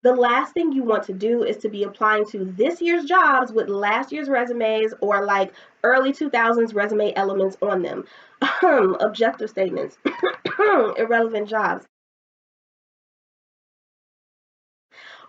The last thing you want to do is to be applying to this year's jobs with last year's resumes or like early 2000s resume elements on them. Objective statements, irrelevant jobs.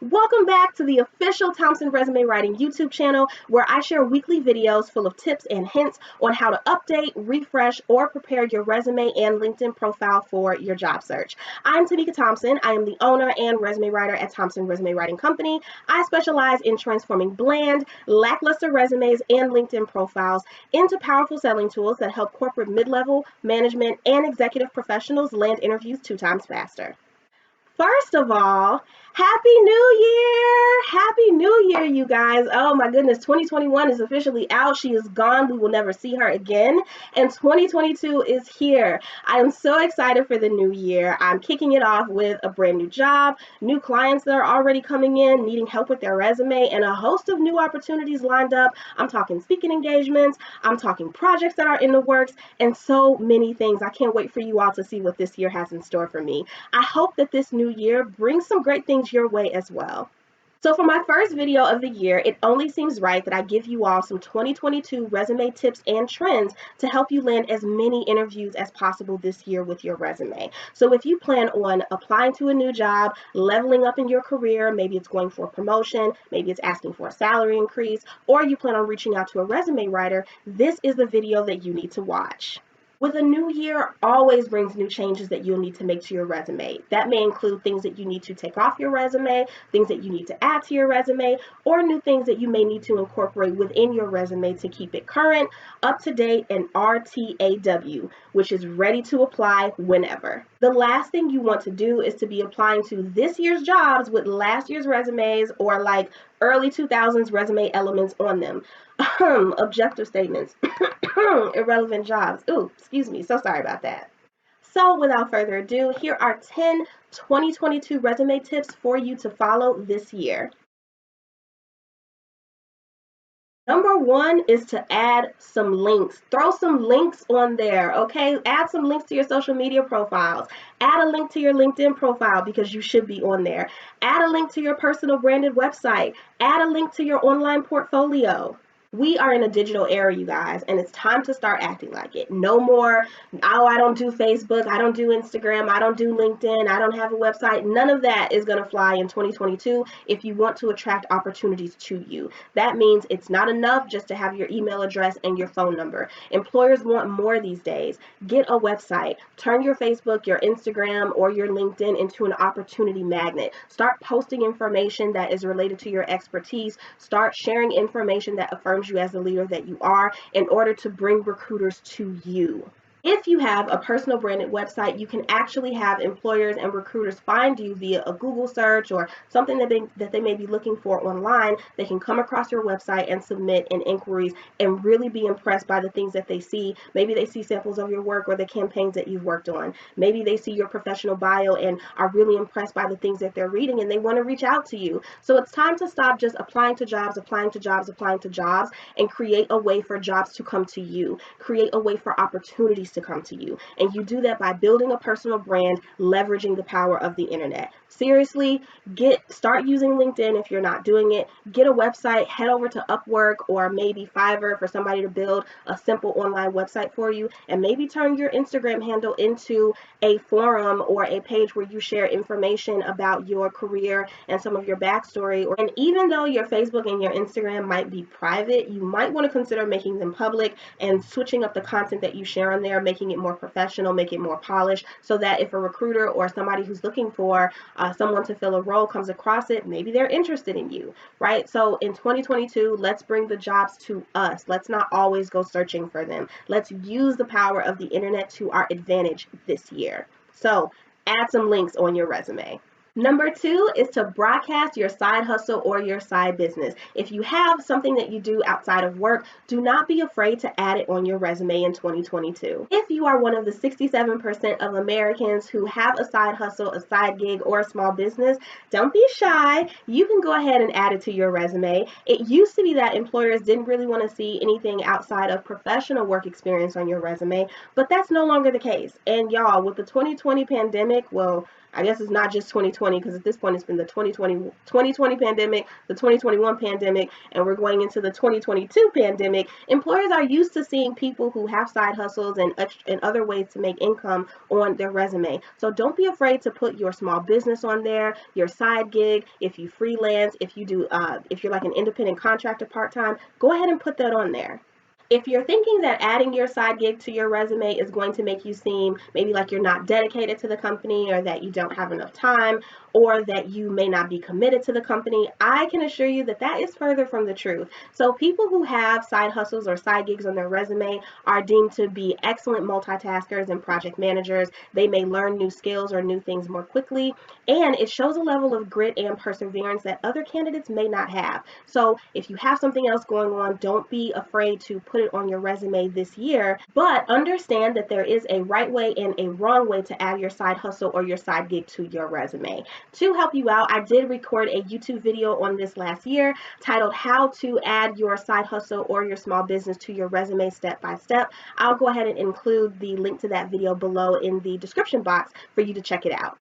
Welcome back to the official Thompson Resume Writing YouTube channel, where I share weekly videos full of tips and hints on how to update, refresh, or prepare your resume and LinkedIn profile for your job search. I'm Tamika Thompson. I am the owner and resume writer at Thompson Resume Writing Company. I specialize in transforming bland, lackluster resumes and LinkedIn profiles into powerful selling tools that help corporate mid-level, management, and executive professionals land interviews 2 times faster. First of all, Happy New Year! Happy New Year, you guys. Oh my goodness, 2021 is officially out. She is gone. We will never see her again. And 2022 is here. I am so excited for the new year. I'm kicking it off with a brand new job, new clients that are already coming in, needing help with their resume, and a host of new opportunities lined up. I'm talking speaking engagements, I'm talking projects that are in the works, and so many things. I can't wait for you all to see what this year has in store for me. I hope that this new year brings some great things your way as well. So for my first video of the year, it only seems right that I give you all some 2022 resume tips and trends to help you land as many interviews as possible this year with your resume. So if you plan on applying to a new job, leveling up in your career, maybe it's going for a promotion, maybe it's asking for a salary increase, or you plan on reaching out to a resume writer, this is the video that you need to watch. With a new year always brings new changes that you'll need to make to your resume. That may include things that you need to take off your resume, things that you need to add to your resume, or new things that you may need to incorporate within your resume to keep it current, up to date, and RTAW, which is ready to apply whenever. The last thing you want to do is to be applying to this year's jobs with last year's resumes or like early 2000s resume elements on them. Objective statements, irrelevant jobs. Ooh, excuse me. So sorry about that. So without further ado, here are 10 2022 resume tips for you to follow this year. Number one is to add some links. Throw some links on there, okay? Add some links to your social media profiles. Add a link to your LinkedIn profile because you should be on there. Add a link to your personal branded website. Add a link to your online portfolio. We are in a digital era, you guys, and it's time to start acting like it. No more, oh, I don't do Facebook, I don't do Instagram, I don't do LinkedIn, I don't have a website. None of that is going to fly in 2022 if you want to attract opportunities to you. That means it's not enough just to have your email address and your phone number. Employers want more these days. Get a website. Turn your Facebook, your Instagram, or your LinkedIn into an opportunity magnet. Start posting information that is related to your expertise. Start sharing information that affirms you as the leader that you are in order to bring recruiters to you. If you have a personal branded website, you can actually have employers and recruiters find you via a Google search or something that they may be looking for online. They can come across your website and submit in inquiries and really be impressed by the things that they see. Maybe they see samples of your work or the campaigns that you've worked on. Maybe they see your professional bio and are really impressed by the things that they're reading and they want to reach out to you. So it's time to stop just applying to jobs, and create a way for jobs to come to you. Create a way for opportunities to come to you. And you do that by building a personal brand, leveraging the power of the internet. Seriously, start using LinkedIn if you're not doing it. Get a website, head over to Upwork or maybe Fiverr for somebody to build a simple online website for you, and maybe turn your Instagram handle into a forum or a page where you share information about your career and some of your backstory. And even though your Facebook and your Instagram might be private, you might want to consider making them public and switching up the content that you share on there, making it more professional, make it more polished, so that if a recruiter or somebody who's looking for someone to fill a role comes across it, maybe they're interested in you, right? So in 2022, let's bring the jobs to us. Let's not always go searching for them. Let's use the power of the internet to our advantage this year. So add some links on your resume. Number two is to broadcast your side hustle or your side business. If you have something that you do outside of work, do not be afraid to add it on your resume in 2022. If you are one of the 67% of Americans who have a side hustle, a side gig, or a small business, don't be shy. You can go ahead and add it to your resume. It used to be that employers didn't really want to see anything outside of professional work experience on your resume, but that's no longer the case. And y'all, with the 2020 pandemic, well, I guess it's not just 2020, because at this point it's been the 2020 pandemic, the 2021 pandemic, and we're going into the 2022 pandemic. Employers are used to seeing people who have side hustles and other ways to make income on their resume. So don't be afraid to put your small business on there, your side gig, if you freelance, if you're like an independent contractor part-time, go ahead and put that on there. If you're thinking that adding your side gig to your resume is going to make you seem maybe like you're not dedicated to the company, or that you don't have enough time, or that you may not be committed to the company, I can assure you that that is further from the truth. So people who have side hustles or side gigs on their resume are deemed to be excellent multitaskers and project managers. They may learn new skills or new things more quickly, and it shows a level of grit and perseverance that other candidates may not have. So if you have something else going on, don't be afraid to put it on your resume this year, but understand that there is a right way and a wrong way to add your side hustle or your side gig to your resume. To help you out, I did record a YouTube video on this last year titled How to Add Your Side Hustle or Your Small Business to Your Resume Step by Step. I'll go ahead and include the link to that video below in the description box for you to check it out.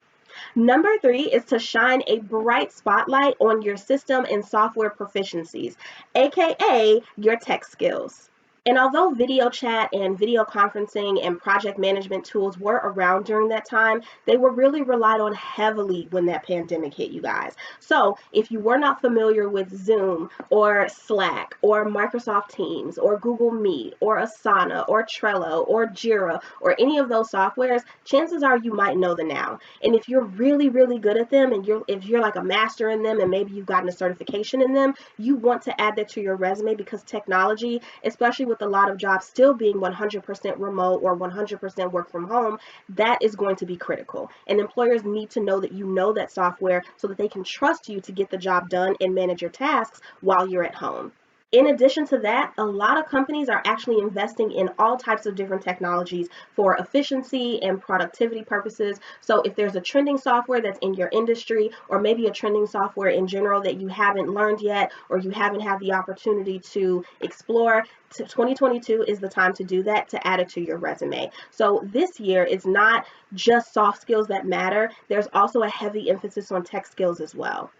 Number 3 is to shine a bright spotlight on your system and software proficiencies, aka your tech skills. And although video chat and video conferencing and project management tools were around during that time, they were really relied on heavily when that pandemic hit, you guys. So if you were not familiar with Zoom or Slack or Microsoft Teams or Google Meet or Asana or Trello or Jira or any of those softwares, chances are you might know them now. And if you're really, really good at them, and if you're like a master in them, and maybe you've gotten a certification in them, you want to add that to your resume, because technology, especially with a lot of jobs still being 100% remote or 100% work from home, that is going to be critical. And employers need to know that you know that software so that they can trust you to get the job done and manage your tasks while you're at home. In addition to that, a lot of companies are actually investing in all types of different technologies for efficiency and productivity purposes. So if there's a trending software that's in your industry, or maybe a trending software in general that you haven't learned yet, or you haven't had the opportunity to explore, 2022 is the time to do that, to add it to your resume. So this year, it's not just soft skills that matter. There's also a heavy emphasis on tech skills as well.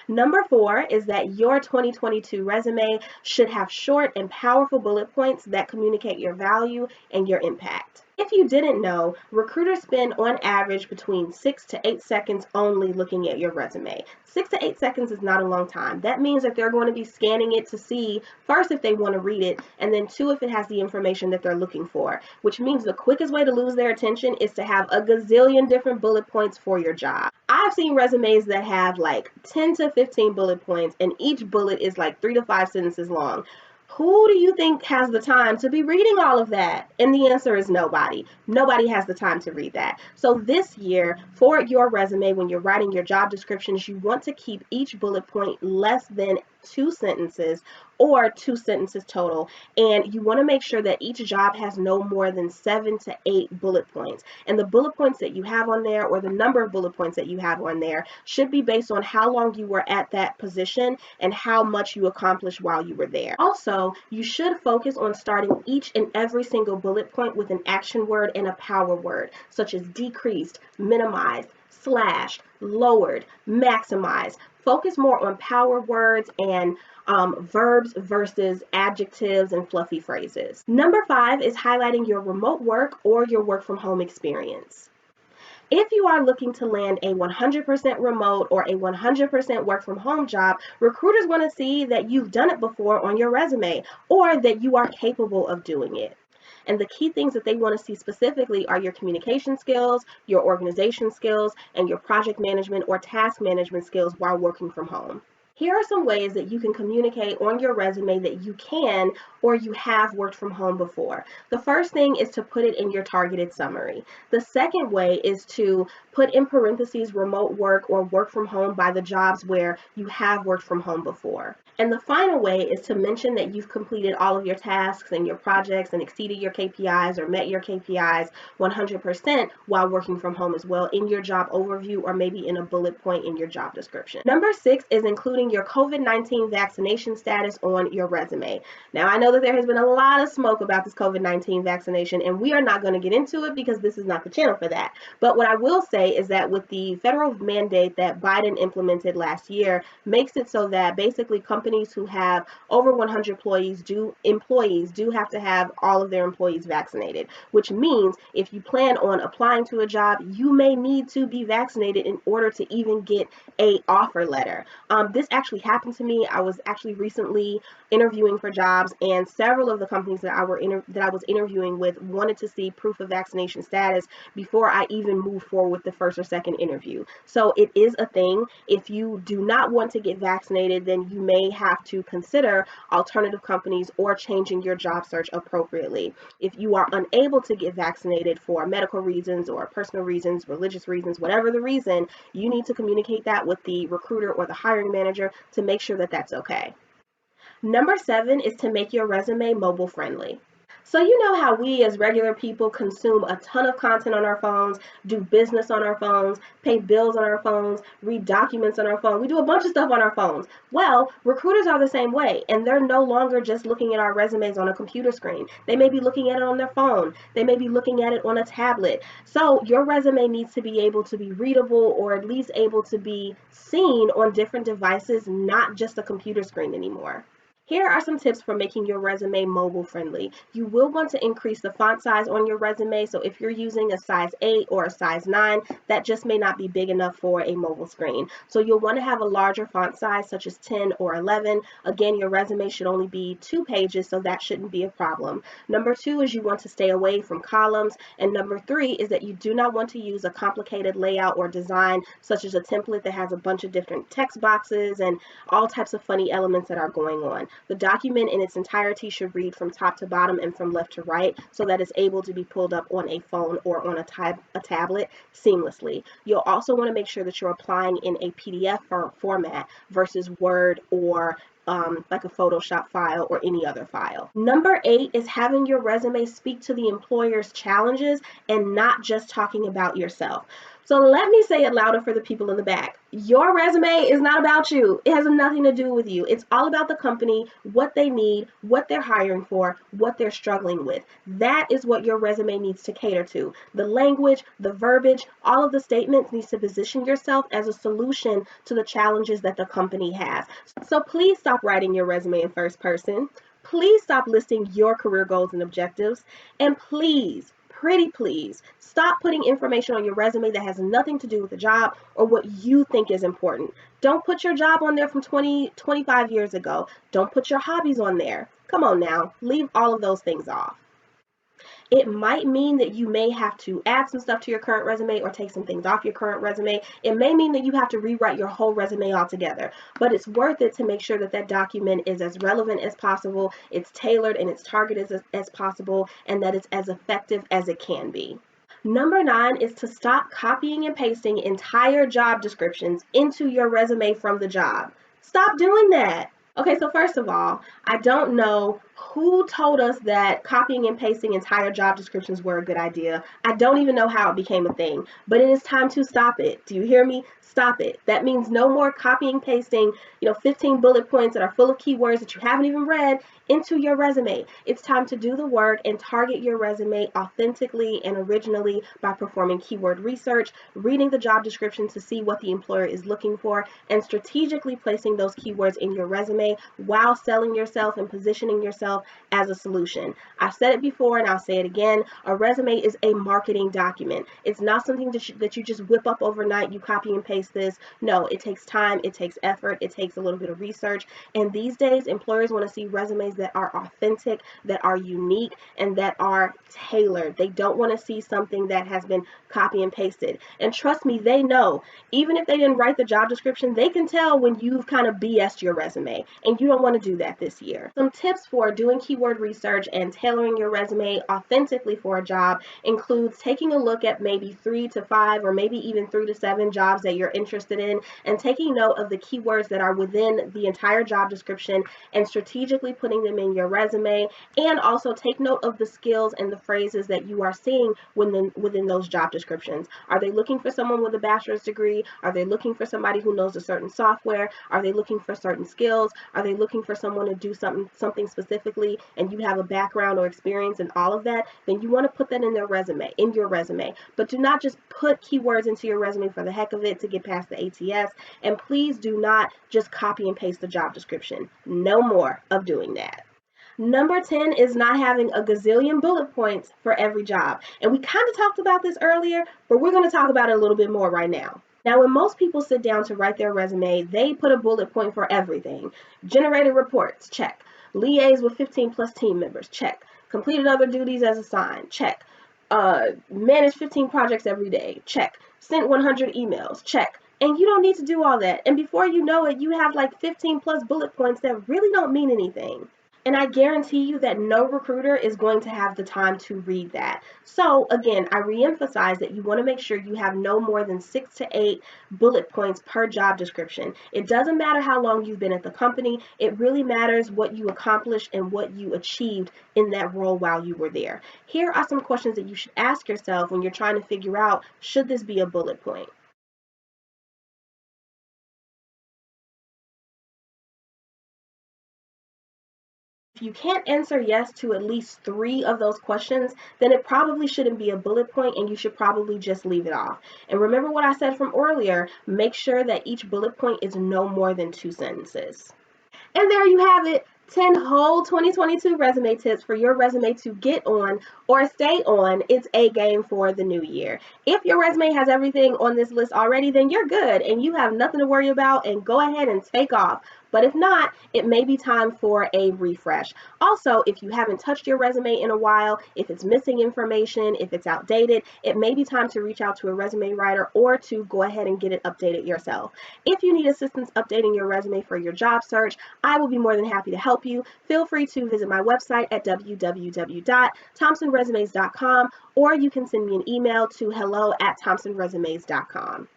Number 4 is that your 2022 resume should have short and powerful bullet points that communicate your value and your impact. If you didn't know, recruiters spend on average between 6 to 8 seconds only looking at your resume. 6 to 8 seconds is not a long time. That means that they're going to be scanning it to see, first, if they want to read it, and then 2, if it has the information that they're looking for, which means the quickest way to lose their attention is to have a gazillion different bullet points for your job. I've seen resumes that have like 10 to 15 bullet points, and each bullet is like 3 to 5 sentences long. Who do you think has the time to be reading all of that? And the answer is nobody. Nobody has the time to read that. So this year, for your resume, when you're writing your job descriptions, you want to keep each bullet point less than 2 sentences, or 2 sentences total. And you want to make sure that each job has no more than 7 to 8 bullet points. And the bullet points that you have on there, or the number of bullet points that you have on there, should be based on how long you were at that position and how much you accomplished while you were there. Also, you should focus on starting each and every single bullet point with an action word and a power word, such as decreased, minimized, slashed, lowered, maximized. Focus more on power words and verbs versus adjectives and fluffy phrases. Number 5 is highlighting your remote work or your work from home experience. If you are looking to land a 100% remote or a 100% work from home job, recruiters want to see that you've done it before on your resume, or that you are capable of doing it. And the key things that they want to see specifically are your communication skills, your organization skills, and your project management or task management skills while working from home. Here are some ways that you can communicate on your resume that you can or you have worked from home before. The first thing is to put it in your targeted summary. The second way is to put in parentheses remote work or work from home by the jobs where you have worked from home before. And the final way is to mention that you've completed all of your tasks and your projects and exceeded your KPIs or met your KPIs 100% while working from home as well in your job overview, or maybe in a bullet point in your job description. Number 6 is including putting your COVID-19 vaccination status on your resume. Now, I know that there has been a lot of smoke about this COVID-19 vaccination, and we are not going to get into it because this is not the channel for that. But what I will say is that with the federal mandate that Biden implemented last year, makes it so that basically companies who have over 100 employees do have to have all of their employees vaccinated, which means if you plan on applying to a job, you may need to be vaccinated in order to even get a offer letter. This actually happened to me. I was actually recently interviewing for jobs, and several of the companies that I was interviewing with wanted to see proof of vaccination status before I even moved forward with the first or second interview. So it is a thing. If you do not want to get vaccinated, then you may have to consider alternative companies or changing your job search appropriately. If you are unable to get vaccinated for medical reasons or personal reasons, religious reasons, whatever the reason, you need to communicate that with the recruiter or the hiring manager to make sure that that's okay. Number 7 is to make your resume mobile friendly. So you know how we as regular people consume a ton of content on our phones, do business on our phones, pay bills on our phones, read documents on our phone. We do a bunch of stuff on our phones. Well, recruiters are the same way, and they're no longer just looking at our resumes on a computer screen. They may be looking at it on their phone. They may be looking at it on a tablet. So your resume needs to be able to be readable or at least able to be seen on different devices, not just a computer screen anymore. Here are some tips for making your resume mobile friendly. You will want to increase the font size on your resume. So if you're using a size 8 or a size 9, that just may not be big enough for a mobile screen. So you'll want to have a larger font size such as 10 or 11. Again, your resume should only be 2 pages, so that shouldn't be a problem. Number 2 is you want to stay away from columns. And number 3 is that you do not want to use a complicated layout or design such as a template that has a bunch of different text boxes and all types of funny elements that are going on. The document in its entirety should read from top to bottom and from left to right so that it's able to be pulled up on a phone or on a tablet seamlessly. You'll also want to make sure that you're applying in a PDF format versus Word or like a Photoshop file or any other file. Number 8 is having your resume speak to the employer's challenges and not just talking about yourself. So let me say it louder for the people in the back. Your resume is not about you. It has nothing to do with you. It's all about the company, what they need, what they're hiring for, what they're struggling with. That is what your resume needs to cater to. The language, the verbiage, all of the statements needs to position yourself as a solution to the challenges that the company has. So please stop writing your resume in first person. Please stop listing your career goals and objectives. And please, pretty please, stop putting information on your resume that has nothing to do with the job or what you think is important. Don't put your job on there from 25 years ago. Don't put your hobbies on there. Come on now, leave all of those things off. It might mean that you may have to add some stuff to your current resume or take some things off your current resume. It may mean that you have to rewrite your whole resume altogether, but it's worth it to make sure that that document is as relevant as possible, it's tailored and it's targeted as possible, and that it's as effective as it can be. Number 9 is to stop copying and pasting entire job descriptions into your resume from the job. Stop doing that. Okay, so first of all, I don't know who told us that copying and pasting entire job descriptions were a good idea. I don't even know how it became a thing, but it is time to stop it. Do you hear me? Stop it. That means no more copying, pasting, 15 bullet points that are full of keywords that you haven't even read into your resume. It's time to do the work and target your resume authentically and originally by performing keyword research, reading the job description to see what the employer is looking for, and strategically placing those keywords in your resume while selling yourself and positioning yourself as a solution. I've said it before and I'll say it again. A resume is a marketing document. It's not something that you just whip up overnight, you copy and paste this. No, it takes time, it takes effort, it takes a little bit of research. And these days, employers want to see resumes that are authentic, that are unique, and that are tailored. They don't want to see something that has been copy and pasted. And trust me, they know. Even if they didn't write the job description, they can tell when you've kind of BS'd your resume, and you don't want to do that this year. Some tips for doing keyword research and tailoring your resume authentically for a job includes taking a look at maybe 3 to 5 or maybe even 3 to 7 jobs that you're interested in and taking note of the keywords that are within the entire job description and strategically putting them in your resume, and also take note of the skills and the phrases that you are seeing within those job descriptions. Are they looking for someone with a bachelor's degree? Are they looking for somebody who knows a certain software? Are they looking for certain skills? Are they looking for someone to do something specifically and you have a background or experience in all of that? Then you want to put that in your resume. But do not just put keywords into your resume for the heck of it to get past the ATS. And please do not just copy and paste the job description. No more of doing that. Number 10 is not having a gazillion bullet points for every job. And we kind of talked about this earlier, but we're going to talk about it a little bit more right now. Now, when most people sit down to write their resume, they put a bullet point for everything. Generated reports, check. Liaise with 15 plus team members, check. Completed other duties as assigned, check. Manage 15 projects every day, check. Sent 100 emails, check. And you don't need to do all that. And before you know it, you have like 15 plus bullet points that really don't mean anything. And I guarantee you that no recruiter is going to have the time to read that. So again, I reemphasize that you want to make sure you have no more than 6 to 8 bullet points per job description. It doesn't matter how long you've been at the company. It really matters what you accomplished and what you achieved in that role while you were there. Here are some questions that you should ask yourself when you're trying to figure out, should this be a bullet point? If you can't answer yes to at least 3 of those questions, then it probably shouldn't be a bullet point and you should probably just leave it off. And remember what I said from earlier, make sure that each bullet point is no more than 2 sentences. And there you have it, 10 whole 2022 resume tips for your resume to get on or stay on its A game for the new year. If your resume has everything on this list already, then you're good and you have nothing to worry about, and go ahead and take off. But if not, it may be time for a refresh. Also, if you haven't touched your resume in a while, if it's missing information, if it's outdated, it may be time to reach out to a resume writer or to go ahead and get it updated yourself. If you need assistance updating your resume for your job search, I will be more than happy to help you. Feel free to visit my website at www.thompsonresumes.com, or you can send me an email to hello@thompsonresumes.com.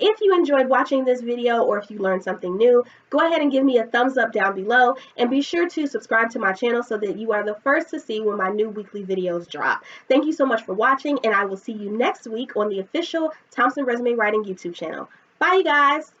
If you enjoyed watching this video or if you learned something new, go ahead and give me a thumbs up down below, and be sure to subscribe to my channel so that you are the first to see when my new weekly videos drop. Thank you so much for watching, and I will see you next week on the official Thompson Resume Writing YouTube channel. Bye, you guys.